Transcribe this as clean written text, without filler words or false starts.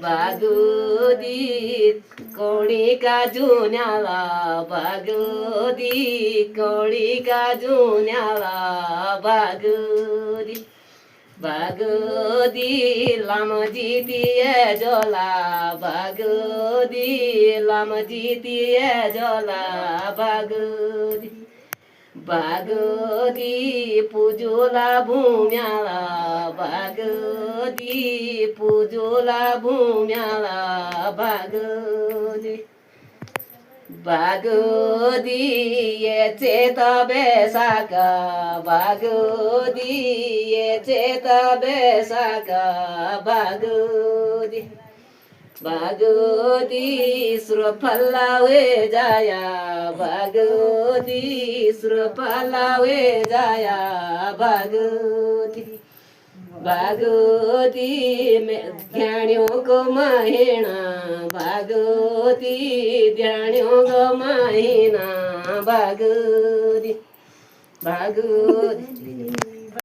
बागोदी कोणी का जुन्याला बागोदी कोणी का जुन्याला बागोदी बागोदी लामजीतीये जोला बागोदी लामजीतीये जोला बागोदी बागोदी पूजोला भूम्याला बागोदी पूजोला भूम्याला बागोदी बागोदी येचे तबे साका बागोदी येचे तबे साका बागोदी बागोदी सुरफलावे जाया बागोदी सुरफलावे जाया बागोदी बागोदी ध्यान्यो गो महीना बागोदी ध्यान्यो गो महीना बागोदी बागोदी